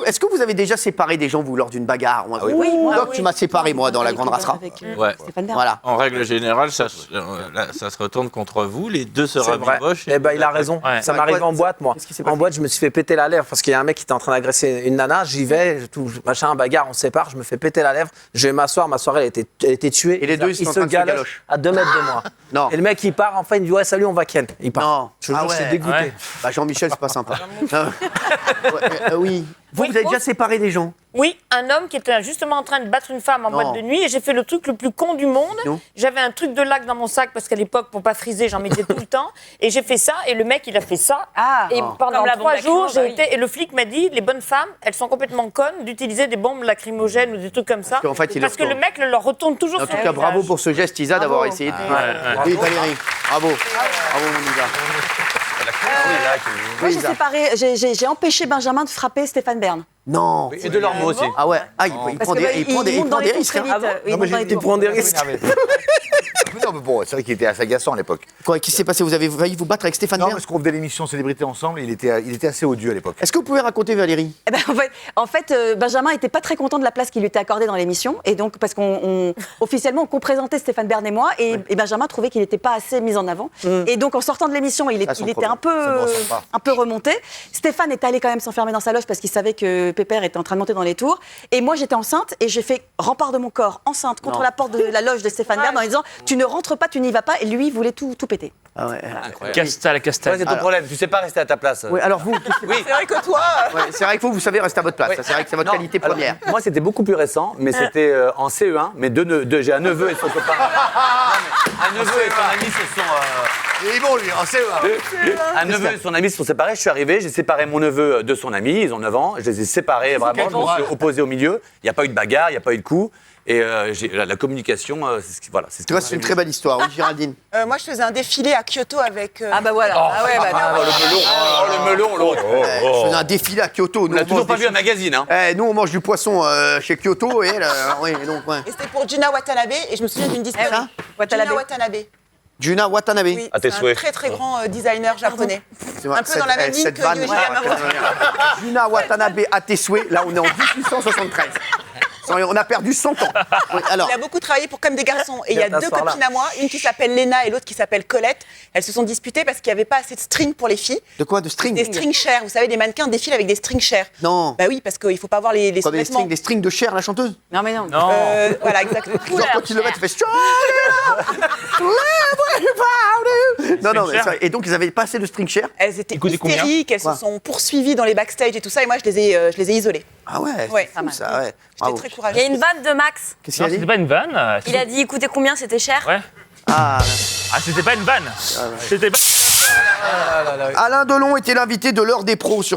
Est-ce que vous avez déjà séparé des gens, vous, lors d'une bagarre? Oui, moi, Donc, tu m'as séparé, moi, dans la grande rassera. Ouais. Voilà. En règle générale, ça se retourne contre vous. Les deux se rabibochent. Eh ben, il a raison. Ouais. Ça m'arrive en boîte, moi. Qu'est-ce qui s'est passé? En boîte, je me suis fait péter la lèvre parce qu'il y a un mec qui était en train d'agresser une nana. J'y vais, tout, machin, bagarre, on se sépare. Je me fais péter la lèvre. Je vais m'asseoir. Ma soirée, elle était tuée. Et les deux, ils sont en train de se galochent galochent. à 2 mètres de moi. Non. Et le mec, il part. Enfin, il me dit, ouais, salut, on va ken. Il part. Non. Je te jure, j'étais dégoûté. Ouais. Bah, Jean-Michel, c'est pas sympa. Oui. Vous avez déjà séparé des gens? Oui, un homme qui était justement en train de battre une femme en Non. boîte de nuit et j'ai fait le truc le plus con du monde. Non. J'avais un truc de lac dans mon sac parce qu'à l'époque, pour pas friser, j'en mettais tout le temps. Et j'ai fait ça et le mec, il a fait ça. Ah. Et pendant Comme la bombe 3 jours, lacrymo, bah oui. et le flic m'a dit, les bonnes femmes, elles sont complètement connes d'utiliser des bombes lacrymogènes ou des trucs comme ça. Parce qu'en fait, il parce que leur le mec leur retourne toujours En sur tout le cas, bravo visage. pour ce geste, Isa, d'avoir essayé de... Oui, Valérie, bravo. Bravo, mon Isa. Moi, Isa. j'ai empêché Benjamin de frapper Stéphane Bern. Non. Et de leur mot aussi. Ah ouais. Ah, il Parce prend que des, il prend des, il monte prend dans des les tours risques. très hein. vite. Oui, il monte dans les Il tours. prend des risques. Non, mais bon, c'est vrai qu'il était assez agaçant à l'époque. Quoi, qu'est-ce qui s'est passé? Vous avez failli vous battre avec Stéphane Non, Bern? parce qu'on faisait l'émission Célébrité ensemble et il était assez odieux à l'époque. Est-ce que vous pouvez raconter, Valérie? Eh ben, en fait, Benjamin était pas très content de la place qui lui était accordée dans l'émission, et donc parce officiellement on présentait Stéphane Bern et moi, et Benjamin trouvait qu'il n'était pas assez mis en avant, et donc en sortant de l'émission, il était son un problème. peu remonté. Stéphane est allé quand même s'enfermer dans sa loge parce qu'il savait que Pépère était en train de monter dans les tours, et moi j'étais enceinte et j'ai fait rempart de mon corps enceinte contre la porte de la loge de Stéphane Bern en disant tu ne rentres pas, tu n'y vas pas, et lui il voulait tout péter. Ah ouais. Castal, Ouais, Castal. c'est ton problème. Tu sais pas rester à ta place. Oui, alors vous, Oui. C'est vrai que toi. ouais, c'est vrai que vous savez rester à votre place. Ouais. Ça, c'est vrai que c'est votre Non, qualité alors, première. moi, c'était beaucoup plus récent, mais c'était en CE1. Mais j'ai un neveu et son copain. Non, mais un neveu et son ami se sont. Il est bon, lui, en CE1. Un neveu et son ami se sont séparés. Je suis arrivé, j'ai séparé mon neveu de son ami. Ils ont 9 ans. Je les ai séparés vraiment. Je me suis opposé au milieu. Il n'y a pas eu de bagarre, il n'y a pas eu de coup. Et la communication, c'est ce qui. Voilà, c'est ce Tu vois, c'est une très belle histoire. Oui, Géraldine. Moi, je faisais un défilé à Kyoto avec. Ah bah voilà. le melon, l'autre. Je faisais un défilé à Kyoto. On Nous, n'a on toujours mange pas des vu un magazine, hein. nous, on mange du poisson chez Kyoto et elle, oui, donc, ouais. Et c'était pour Juna Watanabe, et je me souviens d'une dispute. ça Watanabe. Juna Watanabe. Juna Watanabe. Oui, À tes c'est un souhaits. très très grand designer japonais. C'est vrai, Un peu dans la même ligne cette que vanne, Yohji ouais, Yamamoto. Juna Watanabe à tes souhaits. Là, on est en 1873. On a perdu 100 ans. Oui, alors, Il a beaucoup travaillé pour Comme des garçons. Et il y a Viens 2 t'asseoir copines à moi, une qui s'appelle Léna et l'autre qui s'appelle Colette. Elles se sont disputées parce qu'il n'y avait pas assez de string pour les filles. de quoi? De string? Des strings chers. Vous savez, les mannequins défilent avec des strings chers. Non. Bah oui, parce qu'il ne faut pas avoir les Quoi, sous-vêtements. des strings de chair, la chanteuse? Non mais non. Non. Voilà, exactement. Genre, quand ils le mettent, il fait... Non, non, mais ça- et donc, ils avaient pas assez de string chair? Elles étaient Écoutez, combien hystériques, elles Quoi se sont poursuivies dans les backstage et tout ça. Et moi, je les ai isolées. Ah ouais, Ouais, c'est fou, ça, ouais. J'étais Bravo. très Il y a courageuse. une vanne de Max. Qu'est-ce Non, qu'il a c'était dit? pas une vanne. Il a dit écoutez combien c'était cher. Ouais. Ah, Ah, c'était pas une vanne. C'était pas. Alain Delon était l'invité de l'heure des pros sur